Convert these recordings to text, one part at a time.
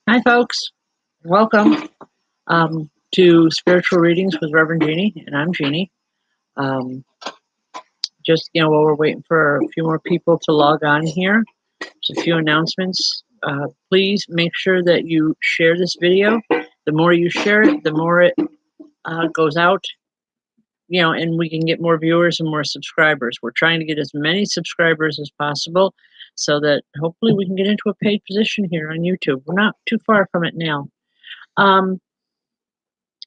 Hi, folks. Welcome to Spiritual Readings with Rev Jeanne, and I'm Jeannie. Um, while we're waiting for a few more people to log on here, just a few announcements. Please make sure that you share this video. The more you share it, the more it goes out, and we can get more viewers and more subscribers. We're trying to get as many subscribers as possible so that hopefully we can get into a paid position here on YouTube. We're not too far from it now.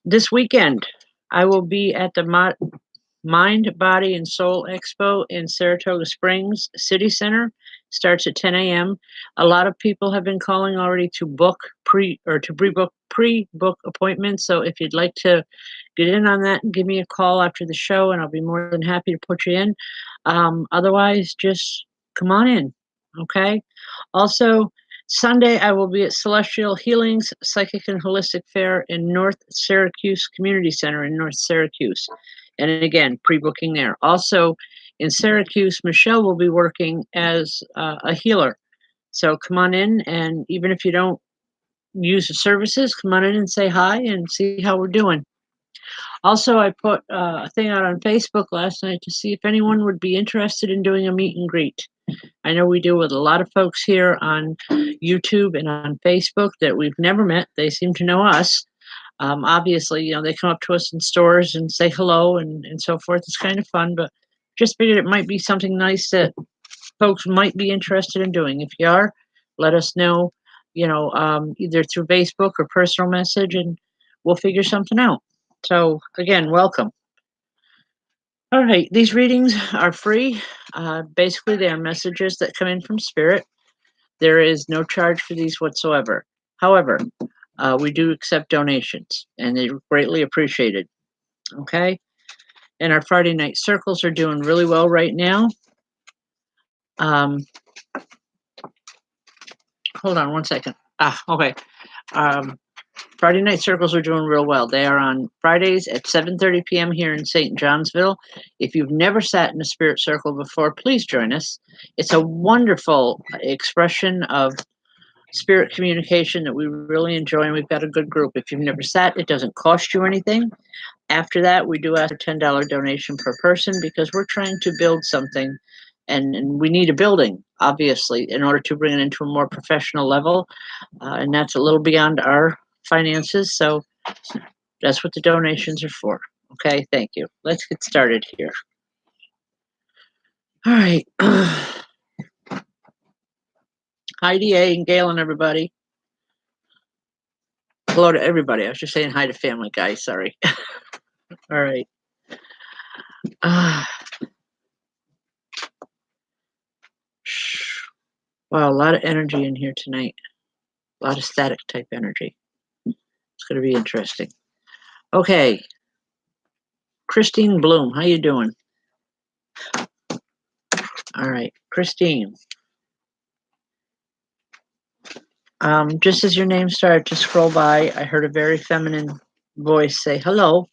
This weekend, I will be at the Mind, Body, and Soul Expo in Saratoga Springs City Center. Starts at 10 a.m. A lot of people have been calling already to pre-book appointments. So if you'd like to get in on that, give me a call after the show, and I'll be more than happy to put you in. Otherwise, just come on in. Okay. Also, Sunday, I will be at Celestial Healings Psychic and Holistic Fair in North Syracuse Community Center in North Syracuse. And again, pre-booking there. Also, in Syracuse, Michelle will be working as a healer. So come on in, and even if you don't use the services, come on in and say hi and see how we're doing. Also, I put a thing out on Facebook last night to see if anyone would be interested in doing a meet and greet. I know we deal with a lot of folks here on YouTube and on Facebook that we've never met. They seem to know us. Obviously, they come up to us in stores and say hello and so forth. It's kind of fun, but just figured it might be something nice that folks might be interested in doing. If you are, let us know, either through Facebook or personal message, and we'll figure something out. So again, welcome. All right, these readings are free. Basically, they are messages that come in from Spirit. There is no charge for these whatsoever. However, we do accept donations, and they're greatly appreciated. Okay? And our Friday night circles are doing really well right now. Hold on one second. Okay. Friday night circles are doing real well. They are on Fridays at 7:30 p.m. here in St. Johnsville. If you've never sat in a spirit circle before, please join us. It's a wonderful expression of spirit communication that we really enjoy, and we've got a good group. If you've never sat, it doesn't cost you anything. After that, we do ask a $10 donation per person because we're trying to build something, and we need a building, obviously, in order to bring it into a more professional level, and that's a little beyond our finances, so that's what the donations are for. Okay, thank you. Let's get started here. All right. Hi, DA and Gail and everybody. Hello to everybody. I was just saying hi to Family Guy. Sorry. All right. Wow, a lot of energy in here tonight. A lot of static type energy. It's going to be interesting. Okay. Christine Bloom, how you doing? All right, Christine. Just as your name started to scroll by, I heard a very feminine voice say hello.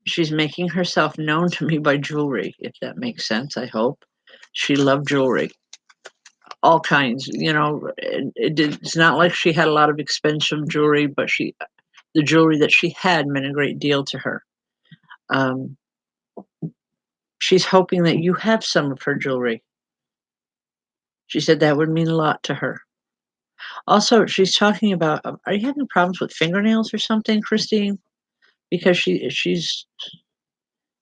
She's making herself known to me by jewelry, if that makes sense, I hope. She loved jewelry. All kinds, it's not like she had a lot of expensive jewelry, but the jewelry that she had meant a great deal to her. She's hoping that you have some of her jewelry. She said that would mean a lot to her. Also, she's talking about, are you having problems with fingernails or something, Christine? Because she's,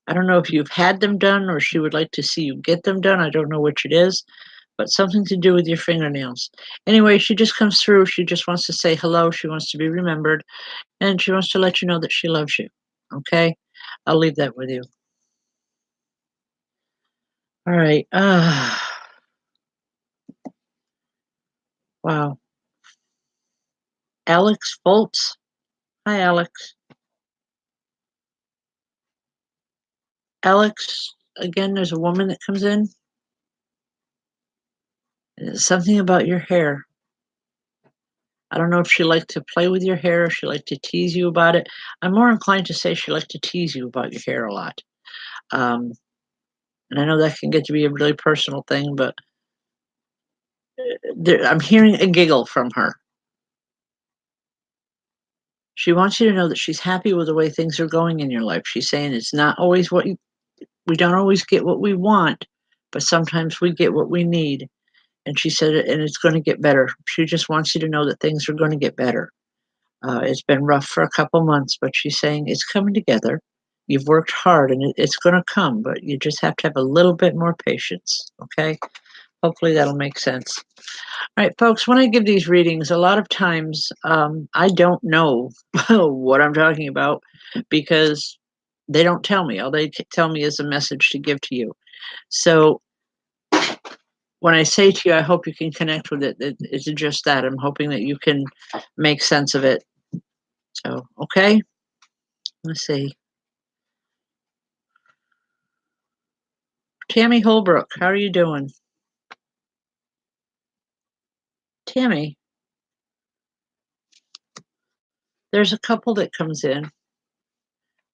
I don't know if you've had them done or she would like to see you get them done. I don't know which it is, but something to do with your fingernails. Anyway, she just comes through. She just wants to say hello. She wants to be remembered, and she wants to let you know that she loves you. Okay? I'll leave that with you. All right. Wow. Alex Foltz. Hi, Alex. Alex, again, there's a woman that comes in. It's something about your hair. I don't know if she liked to play with your hair or she liked to tease you about it. I'm more inclined to say she liked to tease you about your hair a lot. And I know that can get to be a really personal thing, but I'm hearing a giggle from her. She wants you to know that she's happy with the way things are going in your life. She's saying it's not always we don't always get what we want, but sometimes we get what we need. And she said, and it's going to get better. She just wants you to know that things are going to get better. It's been rough for a couple months, but she's saying it's coming together. You've worked hard and it's going to come, but you just have to have a little bit more patience. Okay. Hopefully that'll make sense. All right, folks, when I give these readings, a lot of times I don't know what I'm talking about because they don't tell me. All they tell me is a message to give to you. So when I say to you, I hope you can connect with it, it's just that. I'm hoping that you can make sense of it. So, okay, let's see. Tammy Holbrook, how are you doing? Tammy, there's a couple that comes in.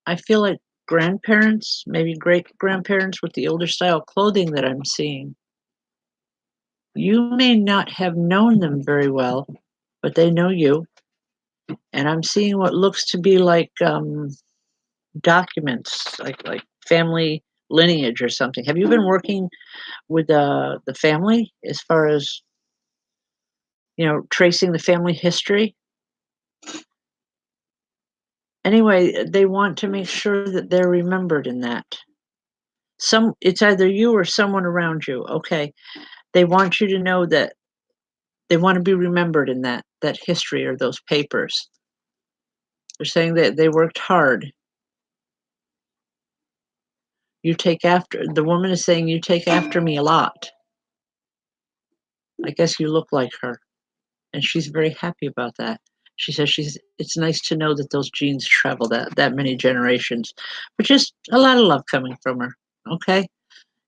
I feel like grandparents, maybe great grandparents with the older style clothing that I'm seeing. You may not have known them very well, but they know you. And I'm seeing what looks to be like documents, like family lineage or something. Have you been working with the family as far as tracing the family history? Anyway, they want to make sure that they're remembered in that. It's either you or someone around you. Okay, they want you to know that they want to be remembered in that history or those papers. They're saying that they worked hard. The woman is saying you take after me a lot. I guess you look like her. And she's very happy about that. She says it's nice to know that those genes travel that many generations, but just a lot of love coming from her. Okay.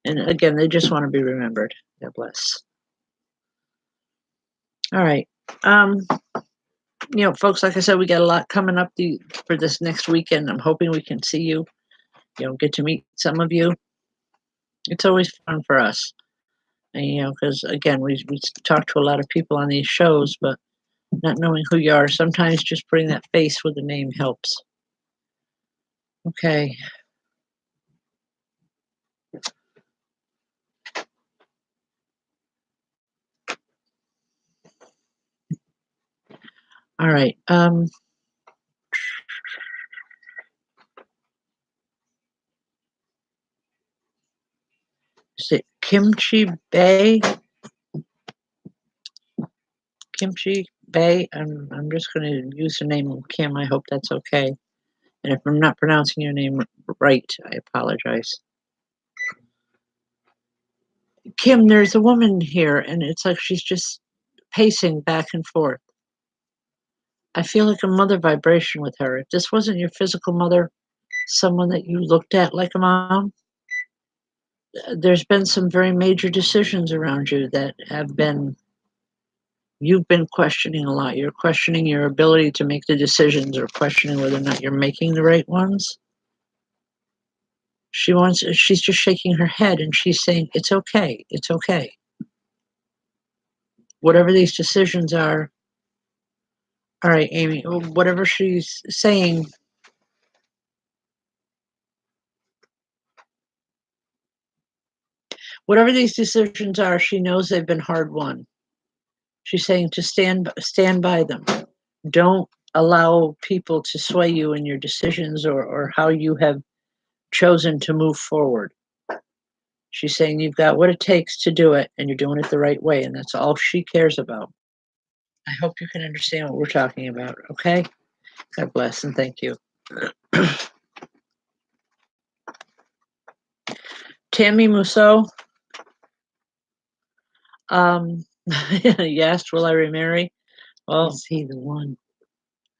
And again, they just want to be remembered. God bless. All right. Folks, like I said, we got a lot coming up for this next weekend. I'm hoping we can see you, get to meet some of you. It's always fun for us. And, because again, we talk to a lot of people on these shows, but not knowing who you are, sometimes just putting that face with a name helps. Okay. All right. Is it Kimchi Bay? Kimchi Bay? I'm just going to use the name Kim. I hope that's okay. And if I'm not pronouncing your name right, I apologize. Kim, there's a woman here, and it's like she's just pacing back and forth. I feel like a mother vibration with her. If this wasn't your physical mother, someone that you looked at like a mom, there's been some very major decisions around you that you've been questioning a lot. You're questioning your ability to make the decisions or questioning whether or not you're making the right ones. She's just shaking her head and she's saying, it's okay. It's okay. Whatever these decisions are, all right, Amy, whatever she's saying, whatever these decisions are, she knows they've been hard won. She's saying to stand by them. Don't allow people to sway you in your decisions or how you have chosen to move forward. She's saying you've got what it takes to do it and you're doing it the right way. And that's all she cares about. I hope you can understand what we're talking about. Okay. God bless and thank you. Tammy Musso. Yes, will I remarry? Well, is he the one?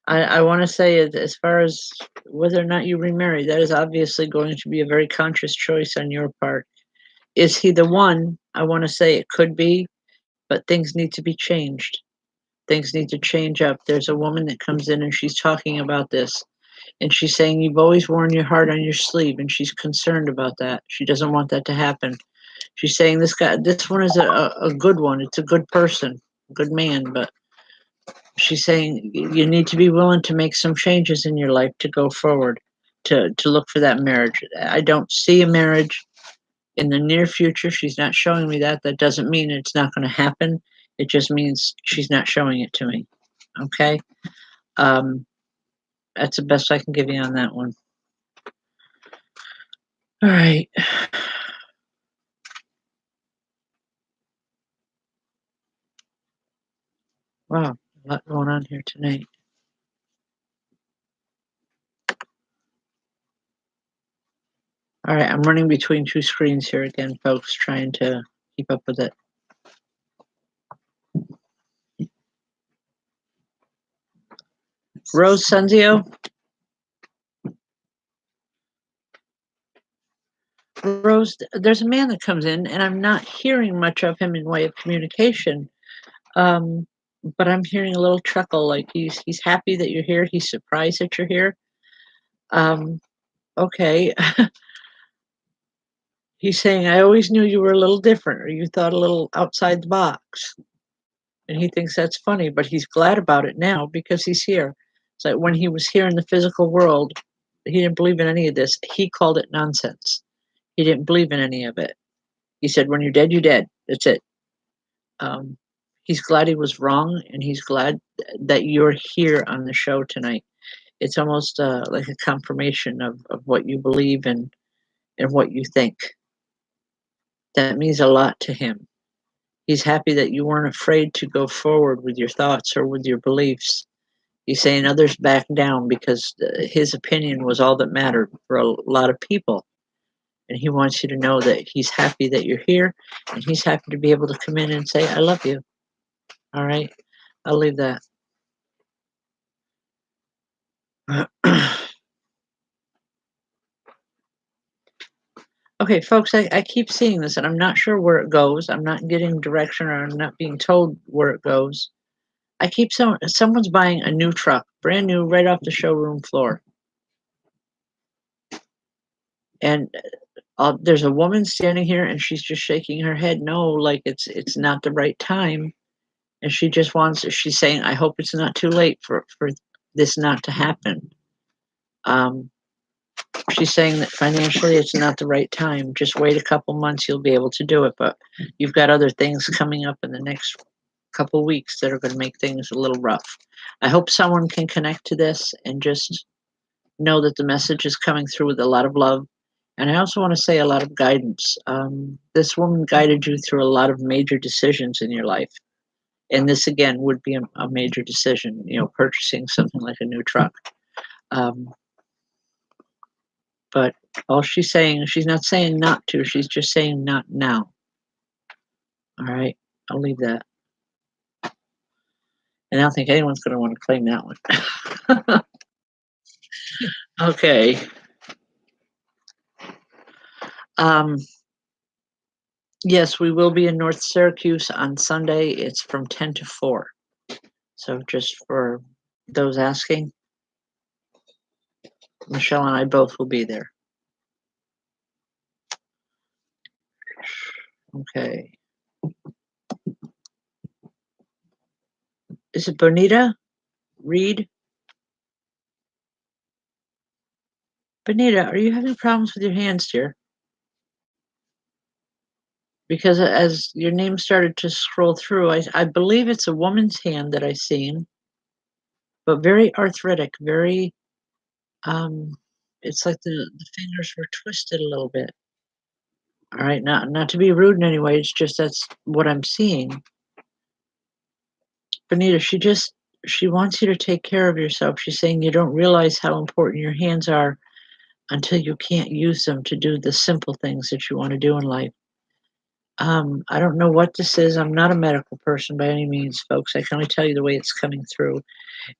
I want to say as far as whether or not you remarry, that is obviously going to be a very conscious choice on your part. Is he the one? I want to say it could be, but things need to be changed. Things need to change up. There's a woman that comes in and she's talking about this. And she's saying you've always worn your heart on your sleeve, and she's concerned about that. She doesn't want that to happen. She's saying this one is a good one. It's a good person, good man, but she's saying you need to be willing to make some changes in your life to go forward, to look for that marriage. I don't see a marriage in the near future. She's not showing me that. That doesn't mean it's not going to happen. It just means she's not showing it to me. Okay? Um, that's the best I can give you on that one. All right. Wow, a lot going on here tonight. All right, I'm running between two screens here again, folks, trying to keep up with it. Rose Sunzio? Rose, there's a man that comes in, and I'm not hearing much of him in way of communication. Um, but I'm hearing a little chuckle, like he's happy that you're here. He's surprised that you're here. Okay. He's saying, I always knew you were a little different, or you thought a little outside the box. And he thinks that's funny, but he's glad about it now because he's here. It's like when he was here in the physical world, he didn't believe in any of this. He called it nonsense. He didn't believe in any of it. He said, when you're dead, you're dead. That's it. Um, he's glad he was wrong, and he's glad that you're here on the show tonight. It's almost like a confirmation of what you believe and what you think. That means a lot to him. He's happy that you weren't afraid to go forward with your thoughts or with your beliefs. He's saying others back down because his opinion was all that mattered for a lot of people. And he wants you to know that he's happy that you're here, and he's happy to be able to come in and say, I love you. All right? I'll leave that. Okay, folks, I keep seeing this, and I'm not sure where it goes. I'm not getting direction, or I'm not being told where it goes. I keep someone's buying a new truck, brand new, right off the showroom floor. And there's a woman standing here, and she's just shaking her head no, like it's not the right time. And she just wants, she's saying, I hope it's not too late for this not to happen. She's saying that financially it's not the right time. Just wait a couple months, you'll be able to do it. But you've got other things coming up in the next couple weeks that are going to make things a little rough. I hope someone can connect to this and just know that the message is coming through with a lot of love. And I also want to say a lot of guidance. This woman guided you through a lot of major decisions in your life. And this, again, would be a major decision, purchasing something like a new truck. But all she's saying, she's not saying not to, she's just saying not now. All right, I'll leave that. And I don't think anyone's going to want to claim that one. Okay. Yes, we will be in North Syracuse on Sunday. It's from 10 to 4. So just for those asking, Michelle and I both will be there. Okay. Is it Bonita Reed? Bonita, are you having problems with your hands, dear? Because as your name started to scroll through, I believe it's a woman's hand that I seen, but very arthritic, very, it's like the fingers were twisted a little bit. All right, not to be rude in any way, it's just that's what I'm seeing. Bonita, she wants you to take care of yourself. She's saying you don't realize how important your hands are until you can't use them to do the simple things that you want to do in life. I don't know what this is. I'm not a medical person by any means, folks. I can only tell you the way it's coming through.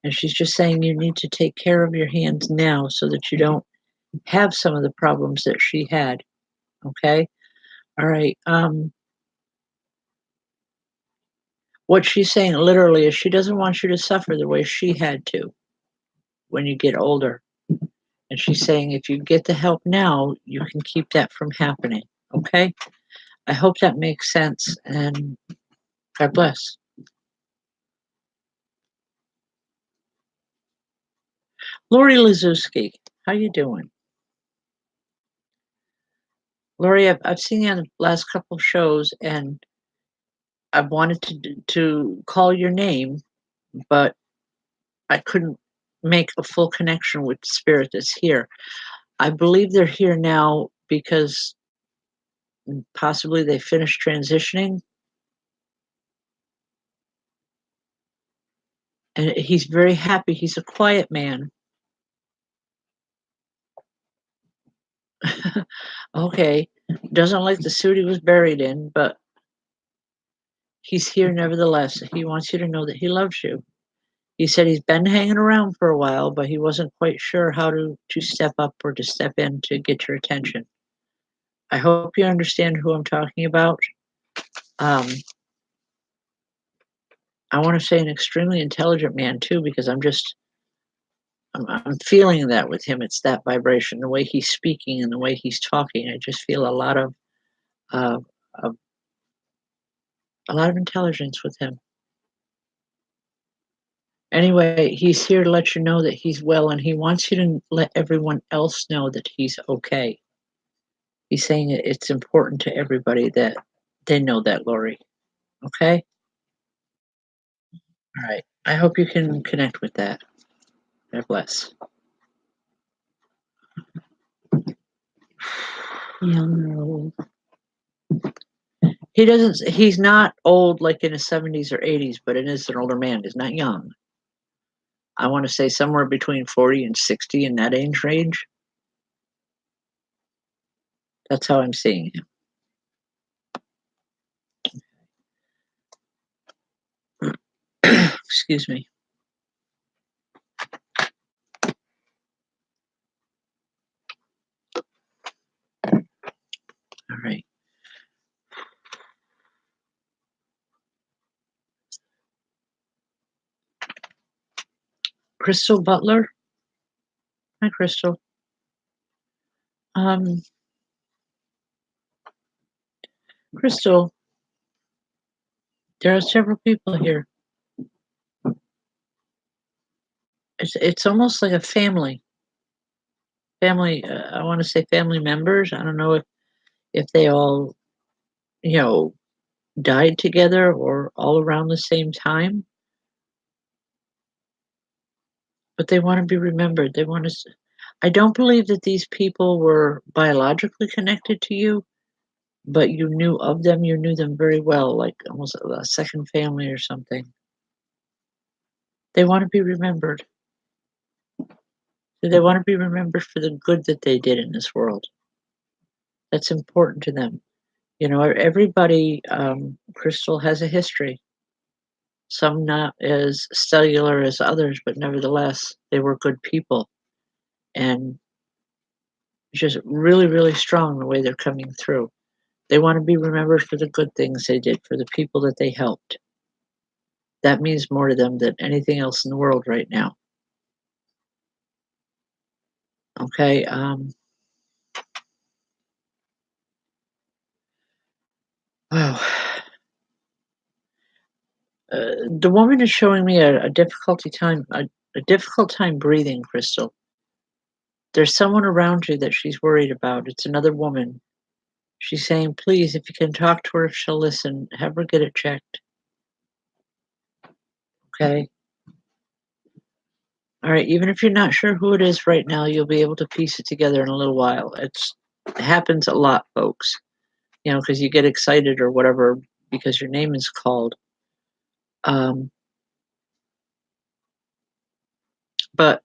And she's just saying you need to take care of your hands now so that you don't have some of the problems that she had. Okay? All right. What she's saying literally is she doesn't want you to suffer the way she had to when you get older. And she's saying if you get the help now, you can keep that from happening. Okay? I hope that makes sense, and God bless. Lori Lazuski, how you doing? Lori, I've seen you on the last couple shows, and I wanted to call your name, but I couldn't make a full connection with the spirit that's here. I believe they're here now because possibly they finished transitioning, and he's very happy. He's a quiet man. Okay, doesn't like the suit he was buried in, but he's here nevertheless. He wants you to know that he loves you. He said he's been hanging around for a while, but he wasn't quite sure how to step up or to step in to get your attention. I hope you understand who I'm talking about. Um, I want to say an extremely intelligent man too, because I'm feeling that with him. It's that vibration, the way he's speaking and the way he's talking. I just feel uh, of a lot of intelligence with him. Anyway, he's here to let you know that he's well, and he wants you to let everyone else know that he's okay. He's saying it's important to everybody that they know that, Lori. Okay? All right. I hope you can connect with that. God bless. Young or old. He's not old like in his 70s or 80s, but it is an older man. He's not young. I want to say somewhere between 40 and 60 in that age range. That's how I'm seeing him. Excuse me. All right. Crystal Butler. Hi, Crystal. Um, Crystal, there are several people here. It's almost like a family. Family. I want to say family members. I don't know if they all, you know, died together or all around the same time, but they want to be remembered. They want to. I don't believe that these people were biologically connected to you, but you knew of them. You knew them very well, like almost a second family or something. They want to be remembered. They want to be remembered for the good that they did in this world. That's important to them. You know, everybody, Crystal, has a history. Some not as cellular as others, but nevertheless, they were good people and just really, really strong the way they're coming through. They want to be remembered for the good things they did, for the people that they helped. That means more to them than anything else in the world right now. Okay. Wow. The woman is showing me a difficult time breathing, Crystal. There's someone around you that she's worried about. It's another woman. She's saying, please, if you can talk to her, if she'll listen, have her get it checked. Okay. All right. Even if you're not sure who it is right now, you'll be able to piece it together in a little while. It happens a lot, folks. You know, because you get excited or whatever because your name is called. Um, but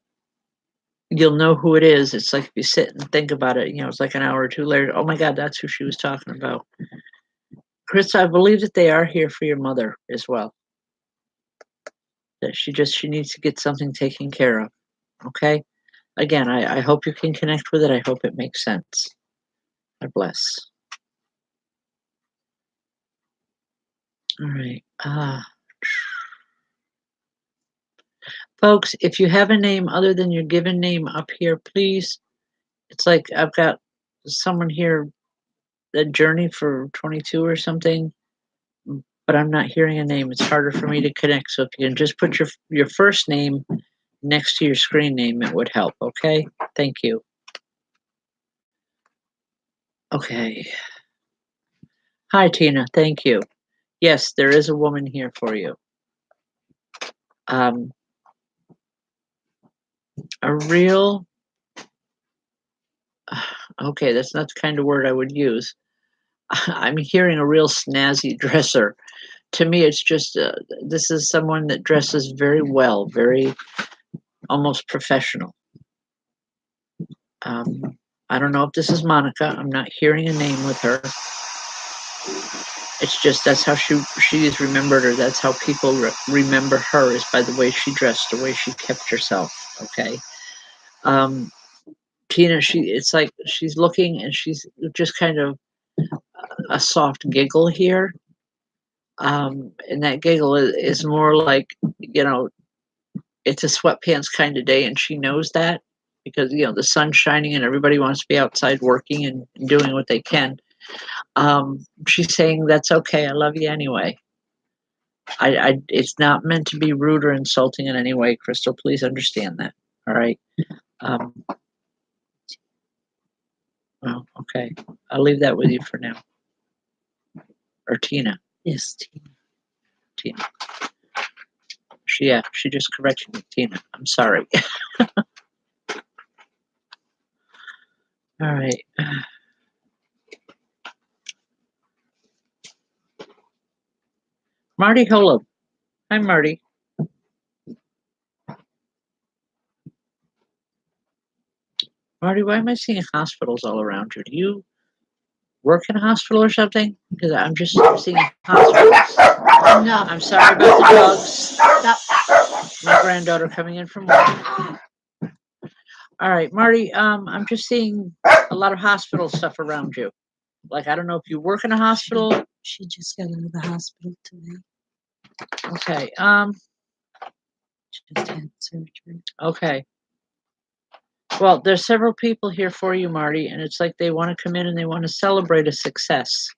you'll know who it is. It's like if you sit and think about it, you know, it's like an hour or two later. Oh my God, that's who she was talking about. Chris, I believe that they are here for your mother as well. That she needs to get something taken care of. Okay. Again, I hope you can connect with it. I hope it makes sense. God bless. All right. Folks, if you have a name other than your given name up here, please. It's like I've got someone here, a journey for 22 or something, but I'm not hearing a name. It's harder for me to connect. So if you can just put your first name next to your screen name, it would help. Okay. Thank you. Okay. Hi, Tina. Thank you. Yes, there is a woman here for you. Um, a real, okay, that's not the kind of word I would use. I'm hearing a real snazzy dresser. To me, it's just this is someone that dresses very well, very almost professional. I don't know if this is Monica. I'm not hearing a name with her. It's just that's how she is remembered, or that's how people remember her, is by the way she dressed, the way she kept herself. Okay. Um, Tina, it's like she's looking and she's just kind of a soft giggle here. And that giggle is more like, it's a sweatpants kind of day, and she knows that because, the sun's shining and everybody wants to be outside working and doing what they can. She's saying, that's okay. I love you anyway. It's not meant to be rude or insulting in any way, Crystal. Please understand that. All right. Well, okay. I'll leave that with you for now. Or Tina. Yes, Tina. Tina. She just corrected me, Tina. I'm sorry. All right. Marty Holub. Hi, Marty. Marty, why am I seeing hospitals all around you? Do you work in a hospital or something? Because I'm just seeing hospitals. No. I'm sorry about the dogs. No. My granddaughter coming in from work. All right, Marty, I'm just seeing a lot of hospital stuff around you. Like, I don't know if you work in a hospital. She just got into the hospital today. Okay. Just had surgery. Okay. Well, there's several people here for you, Marty, and it's like they want to come in and they want to celebrate a success,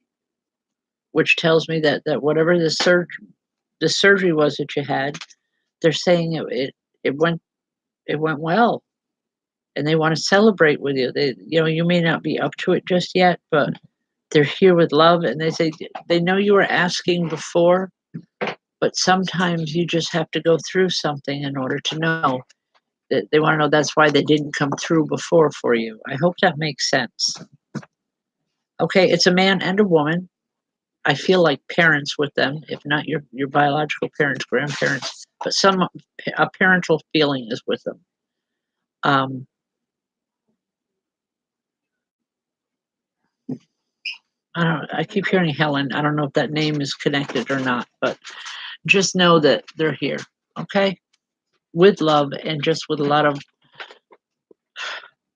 which tells me that whatever the surgery was that you had, they're saying it went well, and they want to celebrate with you. You may not be up to it just yet, but they're here with love, and they say they know you were asking before, but sometimes you just have to go through something in order to know. They want to know that's why they didn't come through before for you. I hope that makes sense. Okay, it's a man and a woman. I feel like parents with them, if not your biological parents, grandparents, but a parental feeling is with them. I keep hearing Helen. I don't know if that name is connected or not, but just know that they're here, okay? With love and just with a lot of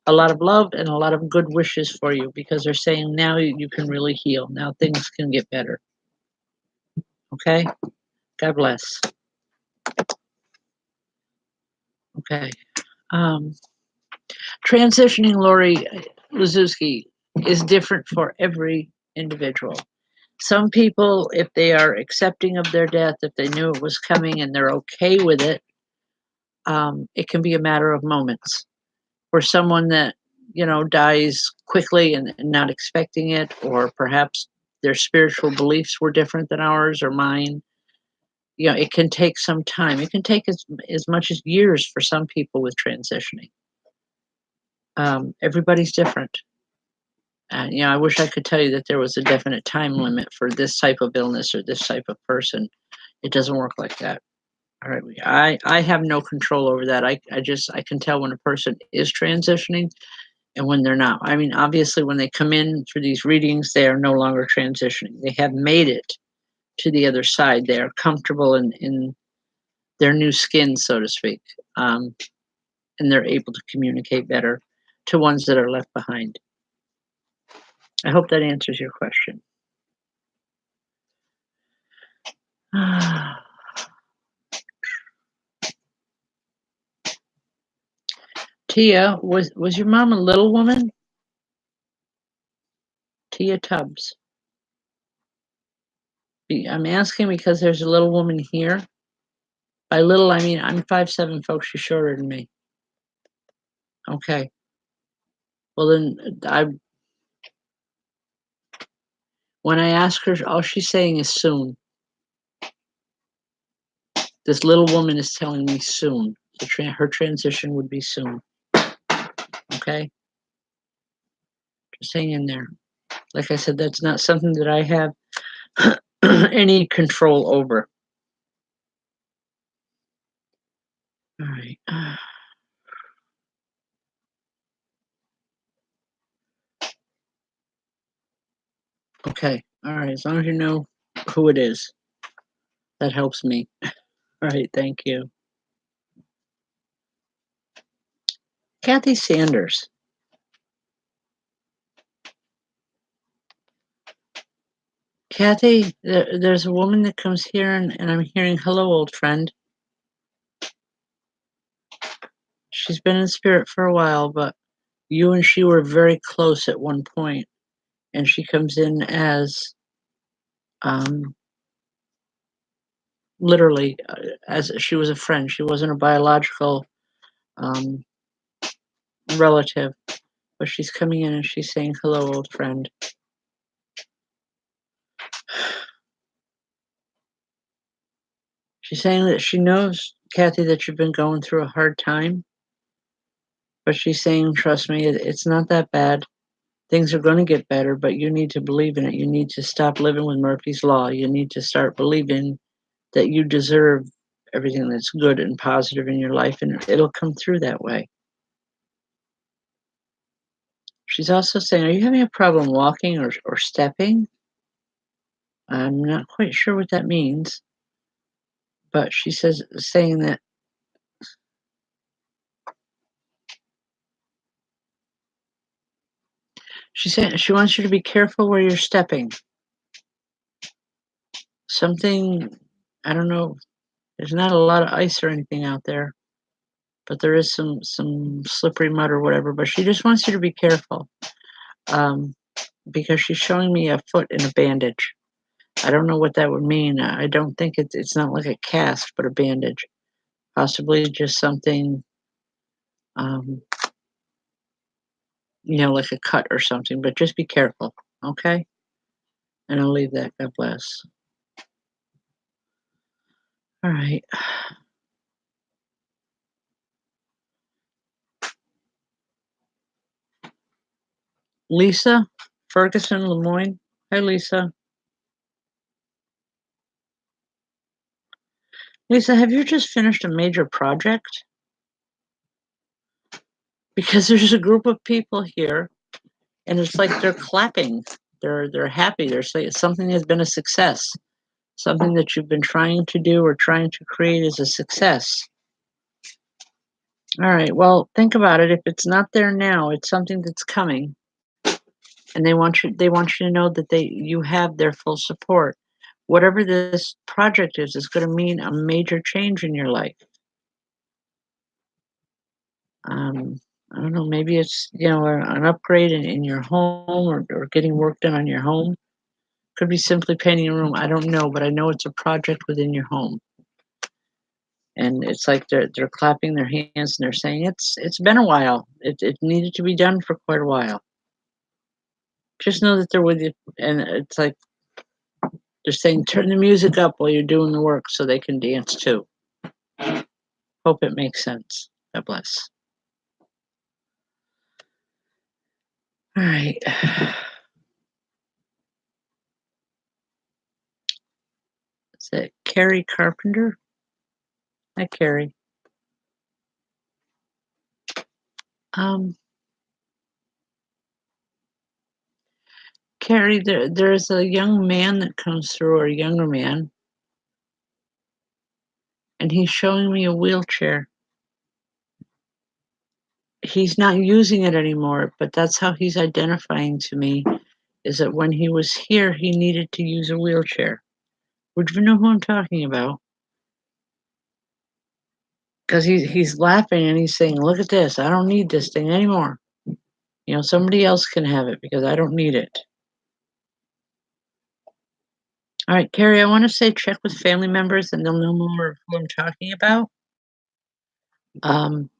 love and a lot of good wishes for you, because they're saying now you can really heal. Now things can get better. Okay? God bless. Okay. Transitioning, Lori Lazuski, is different for every individual. Some people, if they are accepting of their death, if they knew it was coming and they're okay with it, it can be a matter of moments. For someone that, dies quickly and not expecting it, or perhaps their spiritual beliefs were different than ours or mine, it can take some time. It can take as much as years for some people with transitioning. Everybody's different. I wish I could tell you that there was a definite time limit for this type of illness or this type of person. It doesn't work like that. All right. I have no control over that. I can tell when a person is transitioning and when they're not. I mean, obviously, when they come in for these readings, they are no longer transitioning. They have made it to the other side. They are comfortable in their new skin, so to speak, and they're able to communicate better to ones that are left behind. I hope that answers your question. Tia, was your mom a little woman? Tia Tubbs. I'm asking because there's a little woman here. By little, I mean I'm 5'7", folks. She's shorter than me. Okay. Well, then when I ask her, all she's saying is soon. This little woman is telling me soon. Her transition would be soon. Okay? Just hang in there. Like I said, that's not something that I have any control over. All right. Okay. All right. As long as you know who it is, that helps me. All right. Thank you. Kathy Sanders. Kathy, there's a woman that comes here, and I'm hearing, hello, old friend. She's been in spirit for a while, but you and she were very close at one point, and she comes in as literally as she was a friend. She wasn't a biological um, relative, but she's coming in and she's saying, hello, old friend. She's saying that she knows, Kathy, that you've been going through a hard time, but she's saying, trust me, it's not that bad. Things are going to get better, but you need to believe in it. You need to stop living with Murphy's Law. You need to start believing that you deserve everything that's good and positive in your life, and it'll come through that way. She's also saying, are you having a problem walking or stepping? I'm not quite sure what that means, but she says, saying that she's saying she wants you to be careful where you're stepping. Something, I don't know, there's not a lot of ice or anything out there, but there is some slippery mud or whatever, but she just wants you to be careful. Because she's showing me a foot in a bandage. I don't know what that would mean. I don't think it's not like a cast, but a bandage. Possibly just something, um, like a cut or something, but just be careful, okay? And I'll leave that. God bless. All right. Lisa Ferguson, Lemoyne. Hi, Lisa. Lisa, have you just finished a major project? Because there's a group of people here, and it's like they're clapping. They're happy. They're saying something has been a success. Something that you've been trying to do or trying to create is a success. All right. Well, think about it. If it's not there now, it's something that's coming, and they want you to know that you have their full support. Whatever this project is going to mean a major change in your life. I don't know. Maybe it's an upgrade in your home or getting work done on your home. Could be simply painting a room. I don't know, but I know it's a project within your home. And it's like they're clapping their hands and they're saying it's been a while. It needed to be done for quite a while. Just know that they're with you, and it's like they're saying turn the music up while you're doing the work so they can dance too. Hope it makes sense. God bless. All right. Is that Carrie Carpenter? Hi, Carrie. Carrie, there's a young man that comes through, or a younger man, and he's showing me a wheelchair. He's not using it anymore, but that's how he's identifying to me, is that when he was here, he needed to use a wheelchair. Would you know who I'm talking about? because he's laughing and he's saying, "Look at this. I don't need this thing anymore. Somebody else can have it because I don't need it." All right, Carrie, I want to say check with family members and they'll know more of who I'm talking about. Um,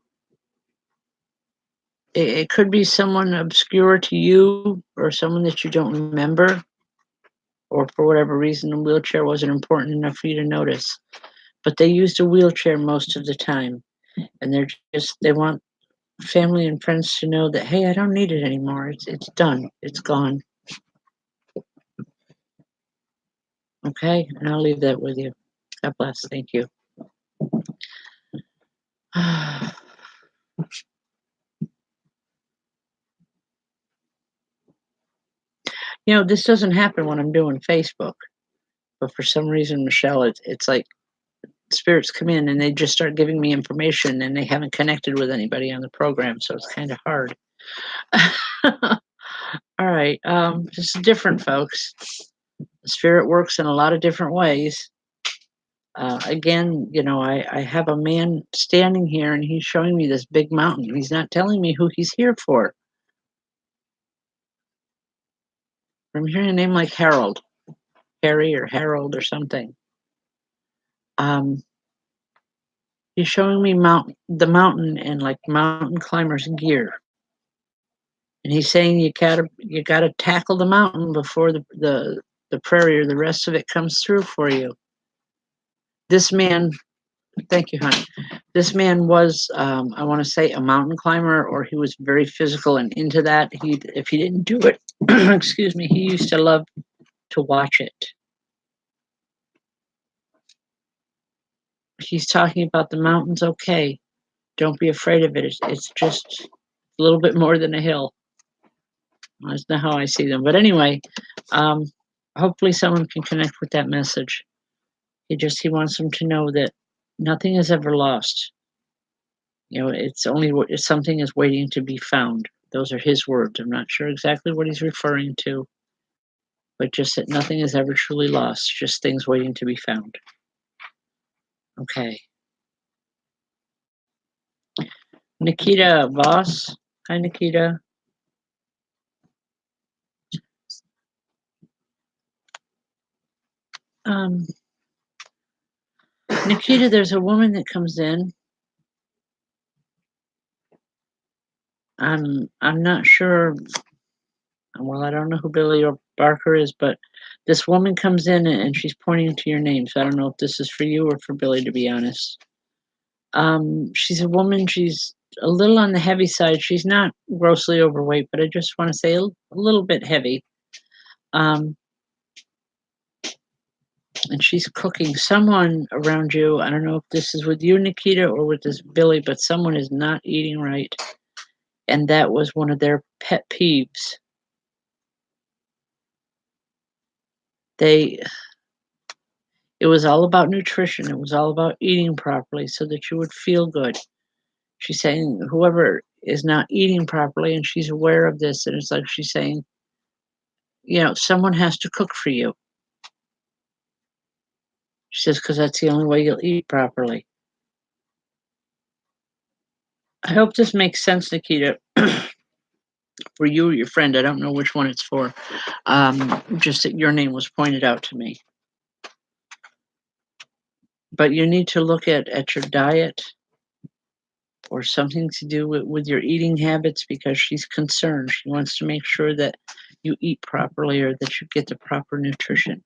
it could be someone obscure to you or someone that you don't remember, or for whatever reason, the wheelchair wasn't important enough for you to notice. But they used a wheelchair most of the time, and they want family and friends to know that, hey, I don't need it anymore. It's done. It's gone. Okay, and I'll leave that with you. God bless. Thank you. This doesn't happen when I'm doing Facebook, but for some reason, Michelle, it's like spirits come in and they just start giving me information and they haven't connected with anybody on the program, so it's kind of hard. All right, this is different, folks. The spirit works in a lot of different ways. Again, I have a man standing here and he's showing me this big mountain. He's not telling me who he's here for. I'm hearing a name like Harold, Harry or Harold or something. He's showing me the mountain and like mountain climber's gear. And he's saying you gotta tackle the mountain before the prairie or the rest of it comes through for you. This man, thank you, honey. This man was, I want to say, a mountain climber, or he was very physical and into that. If he didn't do it, excuse me, he used to love to watch it. He's talking about the mountains. Okay, don't be afraid of it. It's just a little bit more than a hill. That's not how I see them. But anyway, hopefully someone can connect with that message. He wants them to know that nothing is ever lost. It's only if something is waiting to be found. Those are his words. I'm not sure exactly what he's referring to, but just that nothing is ever truly lost, just things waiting to be found. Okay. Nikita Voss. Hi, Nikita. Nikita, there's a woman that comes in. I'm not sure. Well, I don't know who Billy or Barker is, but this woman comes in and she's pointing to your name. So I don't know if this is for you or for Billy, to be honest. She's a woman. She's a little on the heavy side. She's not grossly overweight, but I just want to say a little bit heavy. And she's cooking. Someone around you, I don't know if this is with you, Nikita, or with this Billy, but someone is not eating right. And that was one of their pet peeves. It was all about nutrition. It was all about eating properly so that you would feel good. She's saying whoever is not eating properly, and she's aware of this, and it's like she's saying, someone has to cook for you. She says, because that's the only way you'll eat properly. I hope this makes sense, Nikita, for you or your friend. I don't know which one it's for. Just that your name was pointed out to me. But you need to look at your diet or something to do with your eating habits, because she's concerned. She wants to make sure that you eat properly or that you get the proper nutrition.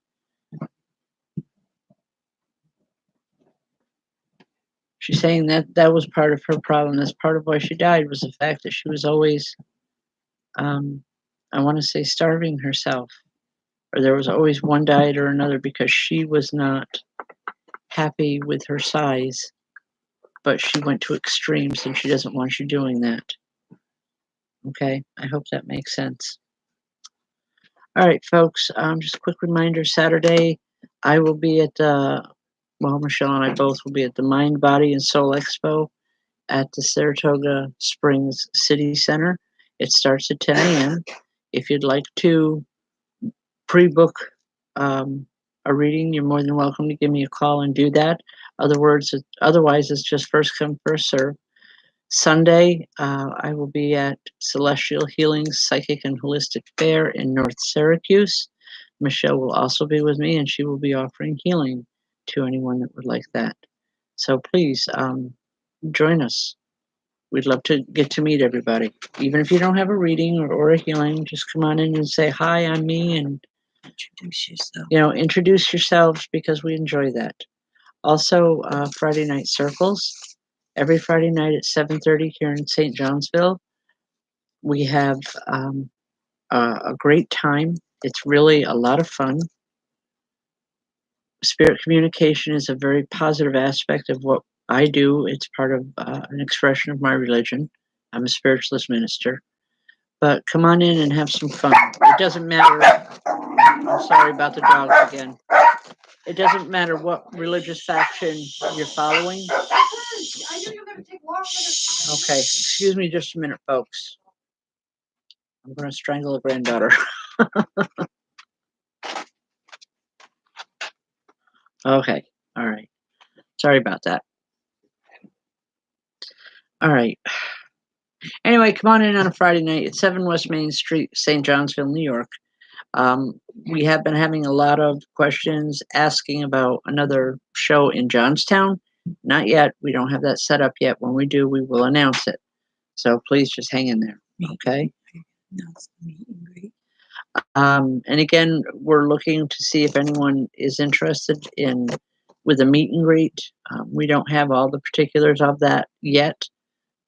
She's saying that was part of her problem. That's part of why she died, was the fact that she was always, I want to say, starving herself. Or there was always one diet or another because she was not happy with her size, but she went to extremes and she doesn't want you doing that. Okay, I hope that makes sense. All right, folks, just a quick reminder, Saturday, I will be at Michelle and I both will be at the Mind, Body, and Soul Expo at the Saratoga Springs City Center. It starts at 10 a.m. If you'd like to pre-book a reading, you're more than welcome to give me a call and do that. Otherwise, it's just first come, first serve. Sunday, I will be at Celestial Healing Psychic and Holistic Fair in North Syracuse. Michelle will also be with me, and she will be offering healing to anyone that would like that. So please join us. We'd love to get to meet everybody. Even if you don't have a reading or a healing, just come on in and say, hi, I'm me, and Introduce yourself. introduce yourselves because we enjoy that. Also, Friday night circles. Every Friday night at 7:30 here in St. Johnsville, we have a great time. It's really a lot of fun. Spirit communication is a very positive aspect of what I do. It's part of an expression of my religion. I'm a spiritualist minister. But come on in and have some fun. It doesn't matter. I'm sorry about the dogs again. It doesn't matter what religious faction you're following. Okay, excuse me just a minute, folks. I'm going to strangle a granddaughter. Okay, all right. Sorry about that. All right. Anyway, come on in on a Friday night at 7 West Main Street, St. Johnsville, New York. We have been having a lot of questions asking about another show in Johnstown. Not yet. We don't have that set up yet. When we do, we will announce it. So please just hang in there. Okay. Announce the meet and greet. And again, we're looking to see if anyone is interested in with a meet and greet. We don't have all the particulars of that yet.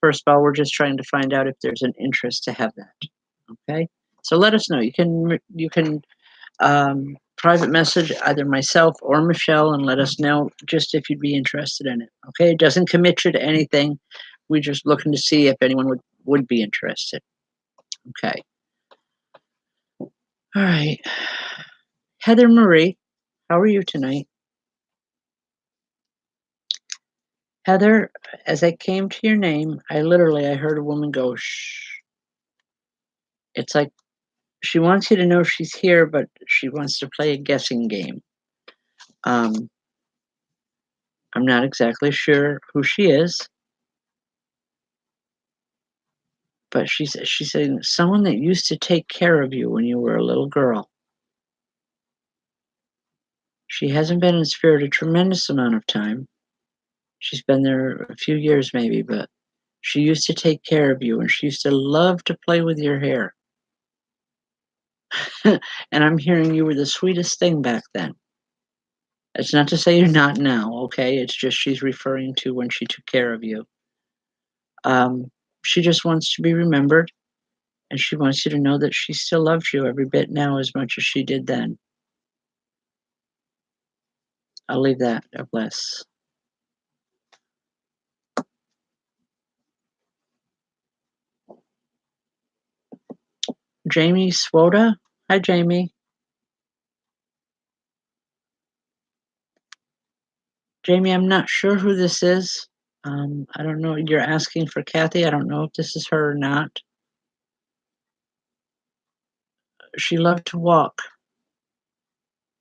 First of all, we're just trying to find out if there's an interest to have that. Okay. So let us know. You can private message either myself or Michelle and let us know just if you'd be interested in it. Okay. It doesn't commit you to anything. We're just looking to see if anyone would be interested. Okay. All right. Heather Marie, how are you tonight? Heather, as I came to your name, I heard a woman go, shh. It's like she wants you to know she's here, but she wants to play a guessing game. Um, I'm not exactly sure who she is, but she's saying someone that used to take care of you when you were a little girl. She hasn't been in spirit a tremendous amount of time. She's been there a few years maybe, but she used to take care of you and she used to love to play with your hair. And I'm hearing you were the sweetest thing back then. It's not to say you're not now, okay? It's just she's referring to when she took care of you. Um, she just wants to be remembered, and she wants you to know that she still loves you every bit now as much as she did then. I'll leave that. God bless. Jamie Swoda. Hi, Jamie. Jamie, I'm not sure who this is. I don't know. You're asking for Kathy. I don't know if this is her or not. She loved to walk.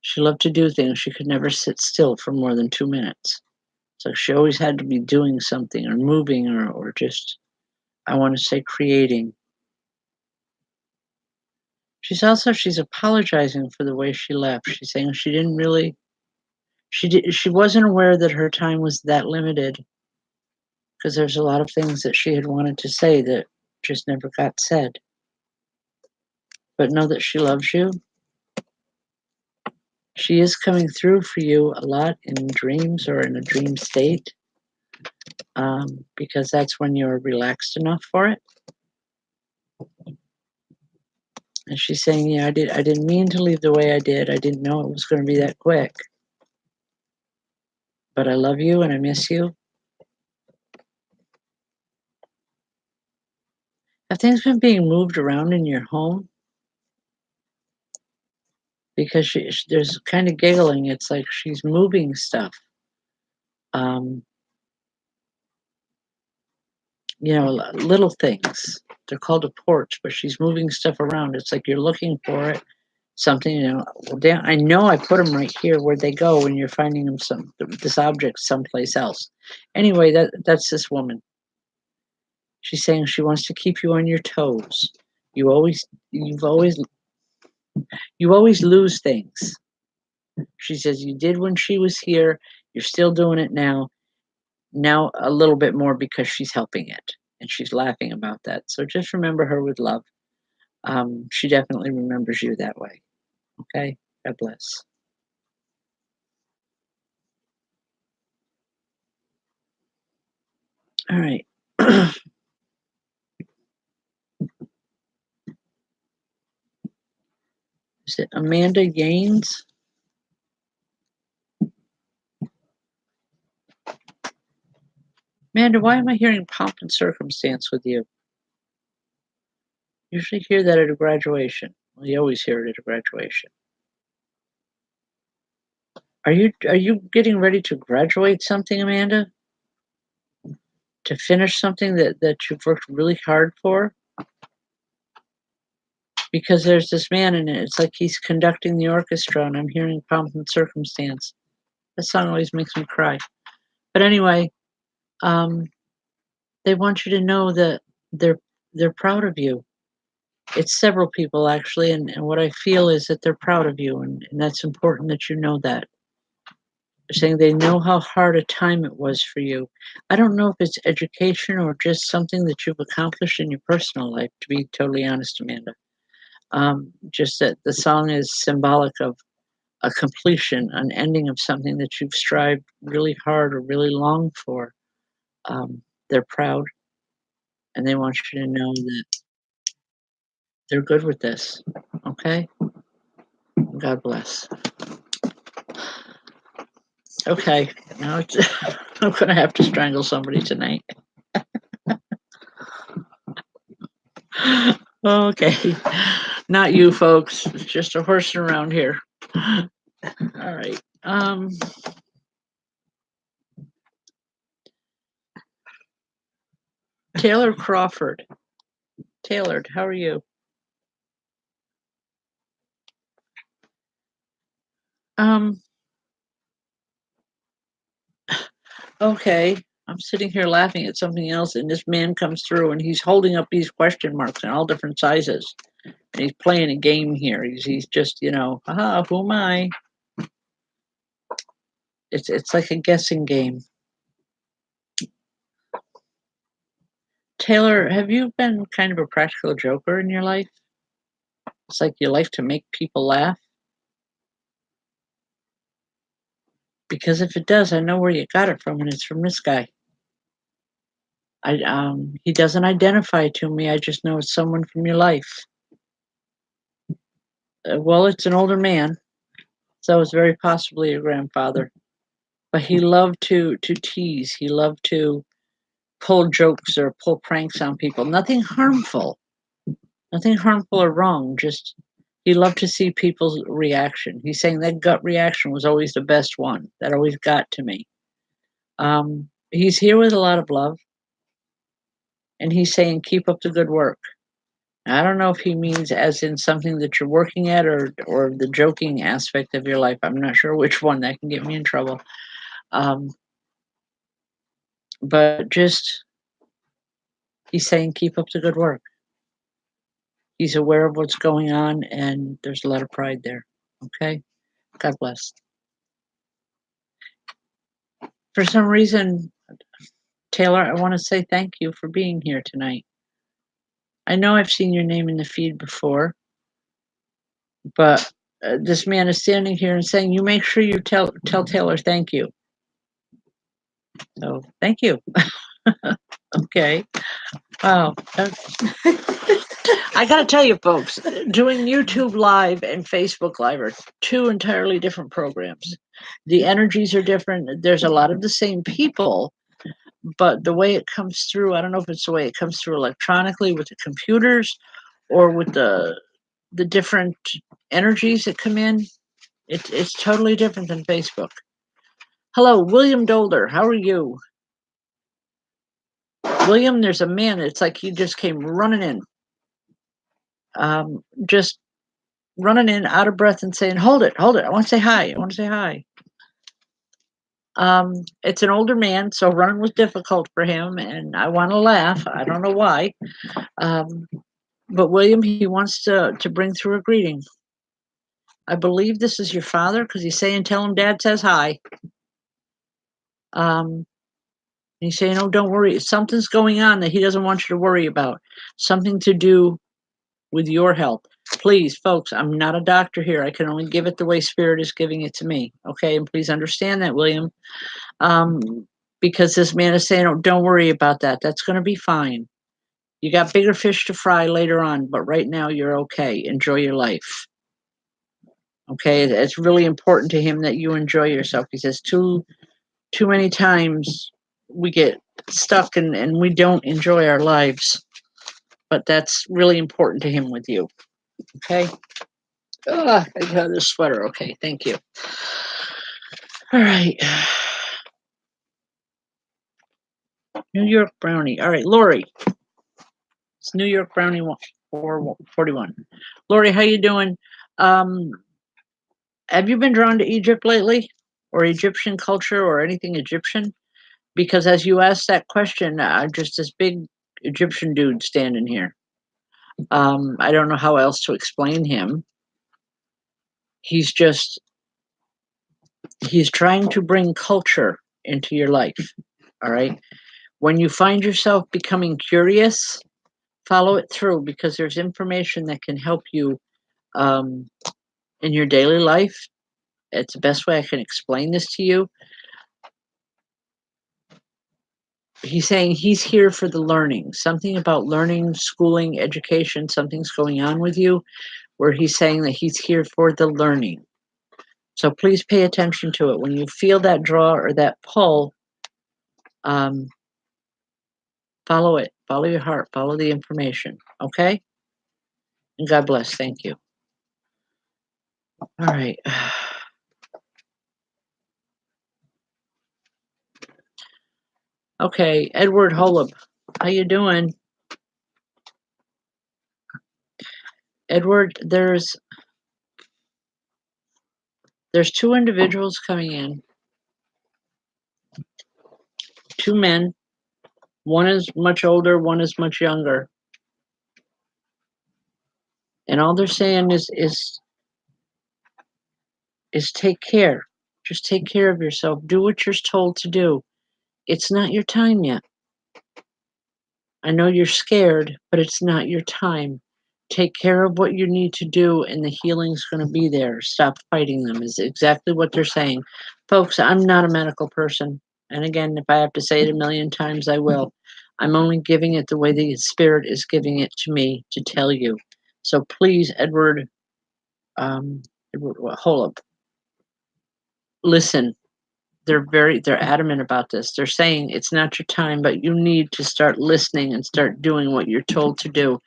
She loved to do things. She could never sit still for more than 2 minutes. So she always had to be doing something or moving or just, I want to say, creating. She's apologizing for the way she left. She's saying she didn't really, she wasn't aware that her time was that limited because there's a lot of things that she had wanted to say that just never got said. But know that she loves you. She is coming through for you a lot in dreams or in a dream state, because that's when you're relaxed enough for it. And she's saying, "Yeah, I didn't mean to leave the way I did. I didn't know it was going to be that quick. But I love you and I miss you." Have things been being moved around in your home? Because there's kind of giggling. It's like she's moving stuff. Um, little things. They're called a porch, but she's moving stuff around. It's like you're looking for it something, well, damn, I know I put them right here. Where'd they go when you're finding them this object someplace else? Anyway, that's this woman. She's saying she wants to keep you on your toes. You always, you've always, you always lose things. She says you did when she was here. You're still doing it now. Now a little bit more because she's helping it, and she's laughing about that. So just remember her with love. She definitely remembers you that way. Okay. God bless. All right. Is it Amanda Yanes? Amanda, why am I hearing pomp and circumstance with you? Usually hear that at a graduation. Well, you always hear it at a graduation. Are you getting ready to graduate something, Amanda? To finish something that you've worked really hard for? Because there's this man in it. It's like he's conducting the orchestra, and I'm hearing pomp and circumstance. That song always makes me cry. But anyway, um, they want you to know that they're they're proud of you. It's several people actually, and what I feel is that they're proud of you, and that's important that you know that. They're saying they know how hard a time it was for you. I don't know if it's education or just something that you've accomplished in your personal life, to be totally honest, Amanda. Just that the song is symbolic of a completion, an ending of something that you've strived really hard or really long for. They're proud, and they want you to know that they're good with this. Okay? God bless. Okay, now I'm gonna have to strangle somebody tonight. Okay, not you folks. It's just a horse around here. All right. Taylor Crawford. Taylor, how are you? Um. Okay. I'm sitting here laughing at something else, and this man comes through, and he's holding up these question marks in all different sizes. And he's playing a game here. He's just, aha, who am I? It's like a guessing game. Taylor, have you been kind of a practical joker in your life? It's like you like to make people laugh? Because if it does, I know where you got it from, and it's from this guy. He doesn't identify to me. I just know it's someone from your life. Well, it's an older man, so it's very possibly your grandfather. But he loved to tease. He loved to pull jokes or pull pranks on people. Nothing harmful or wrong. Just he loved to see people's reaction. He's saying that gut reaction was always the best one. That always got to me. He's here with a lot of love, and he's saying keep up the good work. I don't know if he means as in something that you're working at or the joking aspect of your life. I'm not sure which one. That can get me in trouble. Um, but just he's saying keep up the good work. He's aware of what's going on, and there's a lot of pride there. Okay? God bless. For some reason, Taylor, I want to say thank you for being here tonight. I know I've seen your name in the feed before, but this man is standing here and saying, "You make sure you tell Taylor thank you." So thank you. Okay. Wow. I got to tell you, folks, doing YouTube Live and Facebook Live are two entirely different programs. The energies are different. There's a lot of the same people, but the way it comes through, I don't know if it's the way it comes through electronically with the computers or with the different energies that come in. It's totally different than Facebook. Hello, William Dolder. How are you? William, there's a man. It's like he just came running in. Just running in out of breath and saying, hold it, I want to say hi, I want to say hi. It's an older man, so running was difficult for him, and I want to laugh. I don't know why. Um, but William, he wants to bring through a greeting. I believe this is your father because he's saying, "Tell him Dad says hi." Um, he's saying, "Oh, don't worry. Something's going on that he doesn't want you to worry about. Something to do with your health. Please, folks, I'm not a doctor here. I can only give it the way Spirit is giving it to me. Okay, and please understand that, William. Um, because this man is saying, "Oh, don't worry about that. That's going to be fine. You got bigger fish to fry later on, but right now you're okay. Enjoy your life." Okay, it's really important to him that you enjoy yourself. He says too many times we get stuck and we don't enjoy our lives, but that's really important to him with you. Okay. I got this sweater. Okay, thank you. All right. New York Brownie. All right, Lori. It's New York Brownie 441. Lori, how you doing? Um, have you been drawn to Egypt lately, or Egyptian culture, or anything Egyptian? Because as you asked that question, just this big Egyptian dude standing here. I don't know how else to explain him. He's just he's trying to bring culture into your life. All right. When you find yourself becoming curious, follow it through because there's information that can help you um, in your daily life. It's the best way I can explain this to you. He's saying he's here for the learning, something about learning, schooling, education, something's going on with you where he's saying that he's here for the learning. So please pay attention to it. When you feel that draw or that pull, um, follow it, follow your heart, follow the information. Okay? And God bless. Thank you. All right. Okay, Edward Holub, how you doing? Edward, there's two individuals coming in, two men. One is much older, one is much younger. And all they're saying is take care. Just take care of yourself. Do what you're told to do. It's not your time yet. I know you're scared, but it's not your time. Take care of what you need to do, and the healing's going to be there. Stop fighting them, is exactly what they're saying. Folks, I'm not a medical person. And again, if I have to say it a million times, I will. I'm only giving it the way the Spirit is giving it to me to tell you. So please, Edward, hold up. Listen, they're adamant about this. They're saying it's not your time, but you need to start listening and start doing what you're told to do.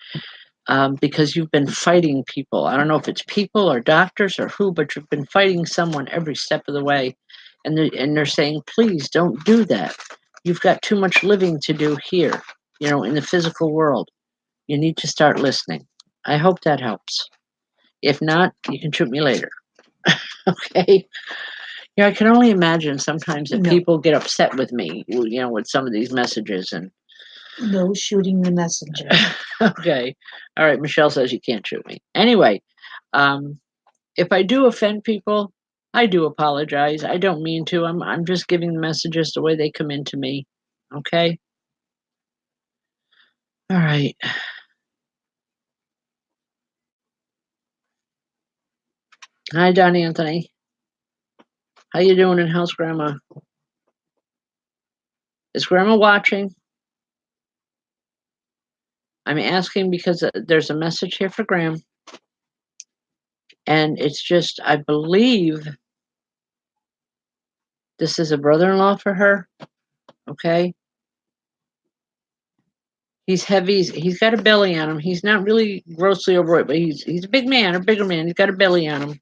Because you've been fighting people. I don't know if it's people or doctors or who, but you've been fighting someone every step of the way. And they're saying, please don't do that. You've got too much living to do here, in the physical world. You need to start listening. I hope that helps. If not, you can shoot me later. Okay? I can only imagine sometimes that No. people get upset with me, with some of these messages and No shooting the messenger. okay. All right. Michelle says you can't shoot me. Anyway, if I do offend people, I do apologize. I don't mean to. I'm just giving the messages the way they come into me. Okay. All right. Hi, Donnie Anthony. How you doing and how's Grandma? Is Grandma watching? I'm asking because there's a message here for Graham. And it's just, I believe this is a brother-in-law for her. Okay. He's heavy. He's got a belly on him. He's not really grossly overweight, but he's a big man, a bigger man. He's got a belly on him.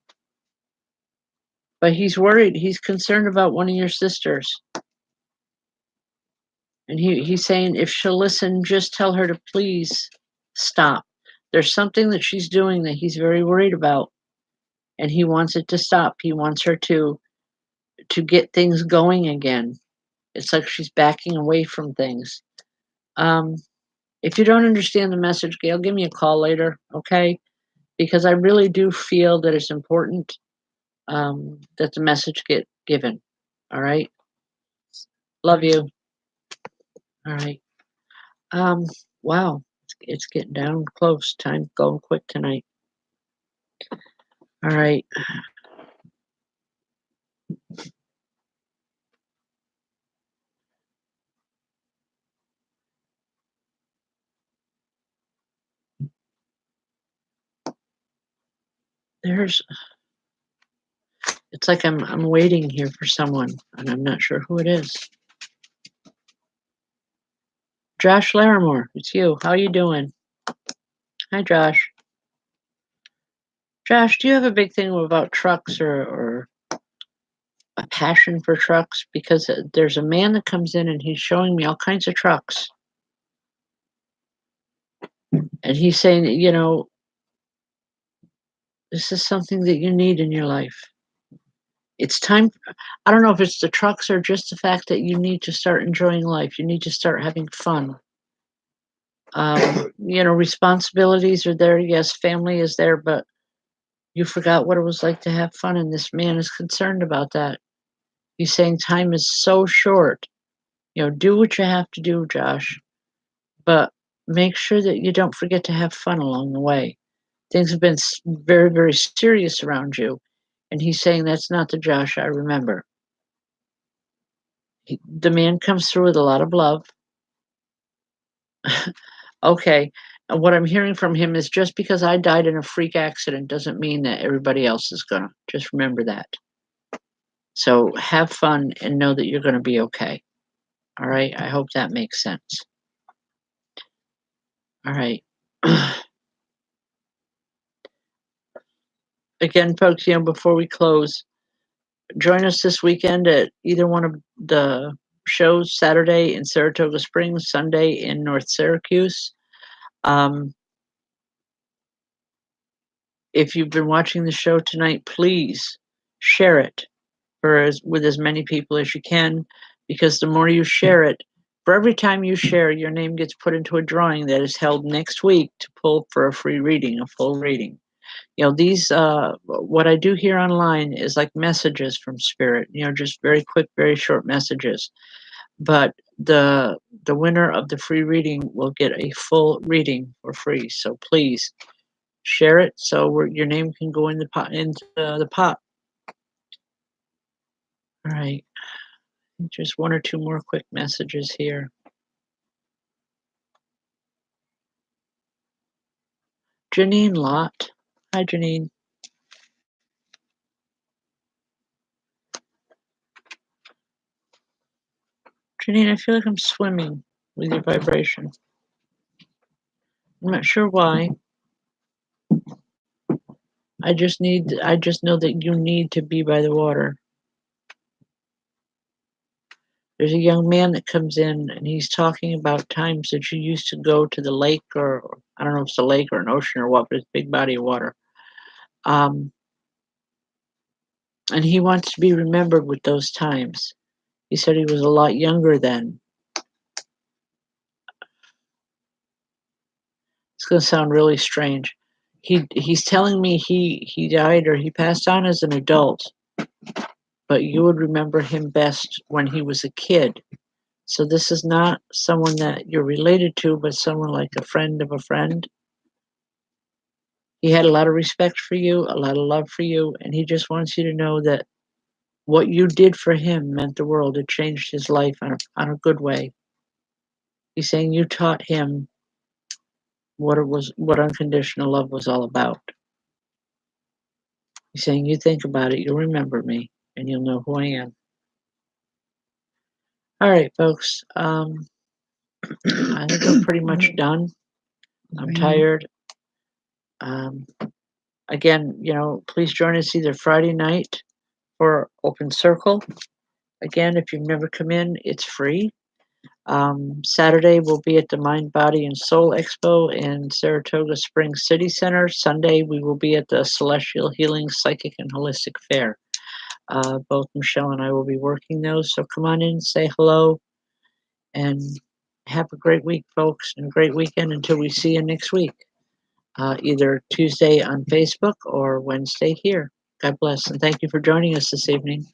But he's worried. He's concerned about one of your sisters. And he's saying if she'll listen, just tell her to please stop. There's something that she's doing that he's very worried about. and he wants it to stop. He wants her to get things going again. It's like she's backing away from things. Um, if you don't understand the message, Gail, give me a call later, okay? Because I really do feel that it's important that the message get given. All right. Love you. All right. Um, wow. It's getting down close. Time going quick tonight. All right. There's it's like I'm waiting here for someone and I'm not sure who it is. Josh Larimore, it's you. How you doing? Hi Josh. Josh, do you have a big thing about trucks or a passion for trucks? Because there's a man that comes in and he's showing me all kinds of trucks. And he's saying, you know, this is something that you need in your life. It's time. I don't know if it's the trucks or just the fact that you need to start enjoying life. You need to start having fun. You know, responsibilities are there. Yes, family is there, but you forgot what it was like to have fun. And this man is concerned about that. He's saying time is so short. You know, do what you have to do, Josh, but make sure that you don't forget to have fun along the way. Things have been very, very serious around you. And he's saying that's not the Josh I remember. The man comes through with a lot of love. Okay. And what I'm hearing from him is just because I died in a freak accident doesn't mean that everybody else is gonna. Just remember that. So have fun and know that you're gonna be okay. All right. I hope that makes sense. All right. Again, folks, you know, before we close, join us this weekend at either one of the shows, Saturday in Saratoga Springs, Sunday in North Syracuse. Um, if you've been watching the show tonight, please share it with as many people as you can, because the more you share it, for every time you share, your name gets put into a drawing that is held next week to pull for a free reading, a full reading. You know, these what I do here online is like messages from spirit, you know, just very quick, very short messages. But the winner of the free reading will get a full reading for free. So please share it so your name can go in the pot into the pot. All right. Just one or two more quick messages here. Janine Lott. Hi, Janine. Janine, I feel like I'm swimming with your vibration. I'm not sure why. I just know that you need to be by the water. There's a young man that comes in and he's talking about times that you used to go to the lake, or I don't know if it's a lake or an ocean or what, but it's a big body of water. And he wants to be remembered with those times. He said he was a lot younger then. It's going to sound really strange. He's telling me he died or he passed on as an adult, but you would remember him best when he was a kid. So this is not someone that you're related to, but someone like a friend of a friend. He had a lot of respect for you, a lot of love for you, and he just wants you to know that what you did for him meant the world. It changed his life on a good way. He's saying you taught him what unconditional love was all about. He's saying you think about it, you'll remember me, and you'll know who I am. All right, folks. I think we're pretty much done. I'm tired. Again, you know, please join us either Friday night for Open Circle. Again, if you've never come in, it's free. Saturday, we'll be at the Mind, Body, and Soul Expo in Saratoga Springs City Center. Sunday, we will be at the Celestial Healing Psychic and Holistic Fair. Both Michelle and I will be working those, so come on in, say hello, and have a great week, folks, and a great weekend until we see you next week, either Tuesday on Facebook or Wednesday here. God bless, and thank you for joining us this evening.